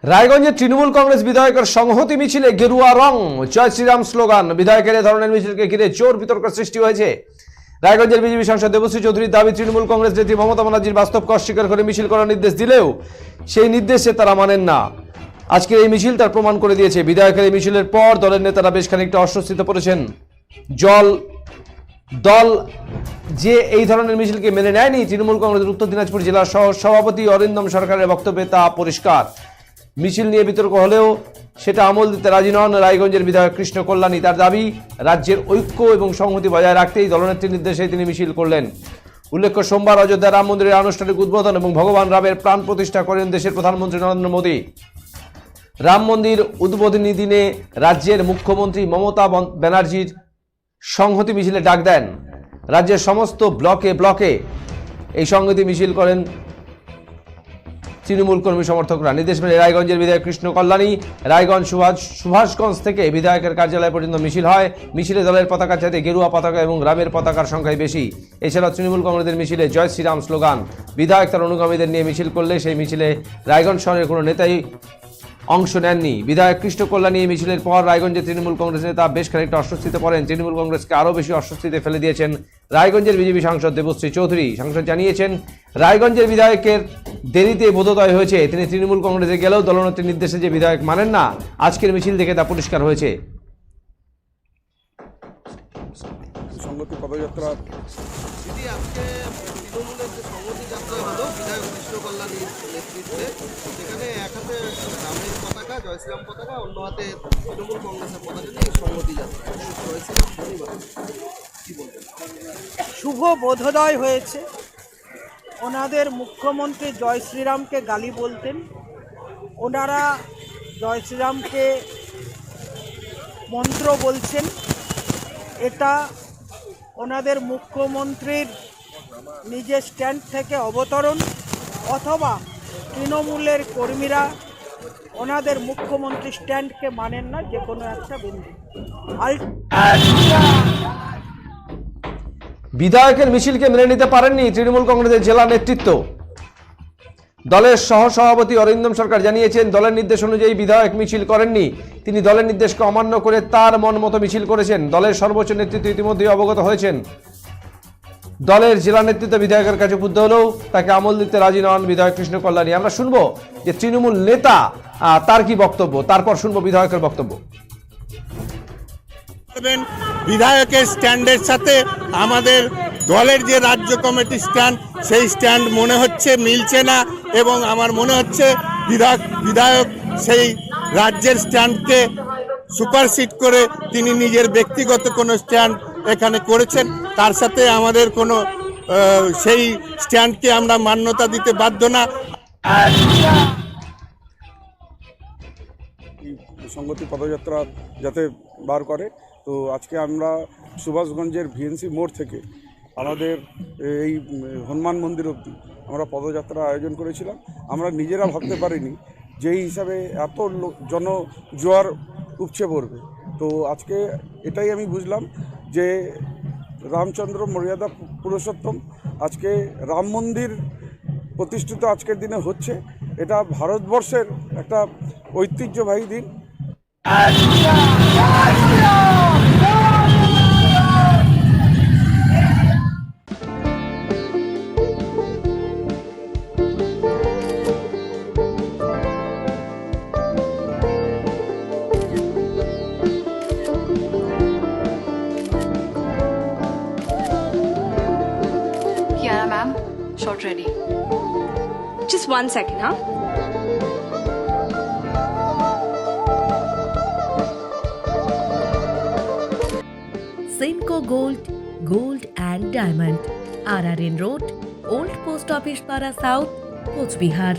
রায়গঞ্জে তৃণমূল কংগ্রেস বিধায়কের সংহতি মিছিলে গেরুয়া রং, জয় শ্রীরাম স্লোগান। বিধায়কের এ ধরনের মিছিলকে ঘিরে জোর বিতর্কের সৃষ্টি হয়েছে। রায়গঞ্জের বিজেপি সাংসদ দেবশ্রী চৌধুরীর দাবি, তৃণমূল কংগ্রেস নেত্রী মমতা ব্যানার্জির বাস্তবকে অস্বীকার করে মিছিল করার নির্দেশ দিলেও সেই নির্দেশে তারা মানেন না। আজকের এই মিছিল তার প্রমাণ করে দিয়েছে। বিধায়কের এই মিছিলের পর দলের নেতারা বেশ খানিকটা অস্বস্তিতে পড়েছেন। দল যে এই ধরনের মিছিলকে মেনে নেয়নি, তৃণমূল কংগ্রেসের উত্তর দিনাজপুর জেলা সভাপতি অরিন্দম সরকারের বক্তব্যে তা পরিষ্কার। মিছিল নিয়ে বিতর্ক হলেও সেটা আমল দিতে রাজি নন রায়গঞ্জের বিধায়ক কৃষ্ণ কল্যাণী। তার দাবি, রাজ্যের ঐক্য এবং সংহতি বজায় রাখতেই দলনেত্রীর নির্দেশে তিনি মিছিল করলেন। উল্লেখ্য, সোমবার অযোধ্যা রাম মন্দিরের আনুষ্ঠানিক উদ্বোধন এবং ভগবান রামের প্রাণ প্রতিষ্ঠা করেন দেশের প্রধানমন্ত্রী নরেন্দ্র মোদী। রাম মন্দির উদ্বোধনী দিনে রাজ্যের মুখ্যমন্ত্রী মমতা ব্যানার্জির সংহতি মিছিলে ডাক দেন। রাজ্যের সমস্ত ব্লকে এই সংহতি মিছিল করেন তৃণমূল কর্মী সমর্থকরা। নির্দেশ মেনে রায়গঞ্জের বিধায়ক কৃষ্ণ কল্যাণী রায়গঞ্জ সুভাষগঞ্জ থেকে বিধায়কের কার্যালয় পর্যন্ত মিছিল হয়। মিছিলে দলের পতাকার চাইতে গেরুয়া পতাকা এবং গ্রামের পতাকার সংখ্যাই বেশি। এছাড়াও তৃণমূল কংগ্রেসের মিছিলে জয় শ্রীরাম স্লোগান। বিধায়ক তার অনুগামীদের নিয়ে মিছিল করলে সেই মিছিলে রায়গঞ্জ শহরের কোনো নেতাই অংশ নেননি। বিধায়ক কৃষ্ণ কল্যাণী এই মিছিলের পর রায়গঞ্জের তৃণমূল কংগ্রেস নেতা বেশ খানিকটা অস্বস্তিতে পড়েন। তৃণমূল কংগ্রেসকে আরও বেশি অস্বস্তিতে ফেলে দিয়েছেন রায়গঞ্জের বিজেপি সাংসদ দেবশ্রী চৌধুরী। সাংসদ জানিয়েছেন, রায়গঞ্জের বিধায়কের দেরিতে বোধোদয় হয়েছে। তিনি তৃণমূল কংগ্রেসে গেলেও দলনেত্রীর নির্দেশে যে বিধায়ক মানেন না, আজকের মিছিল থেকে তা পরিষ্কার হয়েছে। সংগতি পদযাত্রা আজকে তৃণমূলের যে সংগতি যাত্রা হলো বিধায়ক কৃষ্ণ কল্যাণীর নেতৃত্বে, সেখানে এক হাতে রামের পতাকা জয় শ্রীরাম পতাকা, অন্য হাতে তৃণমূল কংগ্রেসের পতাকা নিয়ে সংগতি যাত্রা হয়েছিল শনিবার। কি বলবেন? শুভ বোধোদয় হয়েছে। ওনাদের মুখ্যমন্ত্রী জয় শ্রীরামকে গালি বলতেন, ওনারা জয় শ্রীরামকে মন্ত্র বলছেন। এটা ওনাদের মুখ্যমন্ত্রীর নিজের স্ট্যান্ড থেকে অবতরণ, অথবা তৃণমূলের কর্মীরা ওনাদের মুখ্যমন্ত্রী স্ট্যান্ডকে মানেন না, যে কোনো একটা বিন্দু। বিধায়কের মিছিলকে মেনে নিতে পারেননি তৃণমূল কংগ্রেসের জেলা নেতৃত্ব। দলের সহসভাপতি অরিন্দম সরকার জানিয়েছেন, দলের নির্দেশ অনুযায়ী বিধায়ক মিছিল করেননি। তিনি দলের নির্দেশকে অমান্য করে তার মন মতো মিছিল করেছেন। দলের সর্বোচ্চ নেতৃত্ব ইতিমধ্যেই অবগত হয়েছেন। দলের জেলা নেতৃত্ব বিধায়কের কাছে ক্ষুব্ধ হলেও তাকে আমল দিতে রাজি নন বিধায়ক কৃষ্ণ কল্যাণী। আমরা শুনবো যে তৃণমূল নেতা তার কি বক্তব্য, তারপর শুনবো বিধায়কের বক্তব্য। বিধায়কের স্ট্যান্ডের সাথে আমাদের দলের যে রাজ্য কমিটির স্ট্যান্ড, সেই স্ট্যান্ড মনে হচ্ছে মিলছে না, এবং আমার মনে হচ্ছে বিধায়ক সেই রাজ্যের স্ট্যান্ডকে সুপারসিড করে তিনি নিজের ব্যক্তিগত কোনো স্ট্যান্ড এখানে করেছেন। তার সাথে আমাদের কোনো সেই স্ট্যান্ডকে আমরা মান্যতা দিতে বাধ্য না। সংগতি পদযাত্রা যাতে বার করে, তো আজকে আমরা সুভাষগঞ্জের ভিএনসি মোড় থেকে আমাদের এই হনুমান মন্দির অবধি আমরা পদযাত্রা আয়োজন করেছিলাম। আমরা নিজেরা ভাবতে পারিনি যেই হিসাবে এত জনজোয়ার উপচে পড়বে। তো আজকে এটাই আমি বুঝলাম যে রামচন্দ্র মর্যাদা পুরুষোত্তম, আজকে রাম মন্দির প্রতিষ্ঠিত আজকের দিনে হচ্ছে। এটা ভারতবর্ষের একটা ঐতিহ্যবাহী দিন। Kiara ma'am, shot ready. Just 1 second, huh? Simco Gold and Diamond, RRN Road, Old Post Office Para South, Coach Bihar.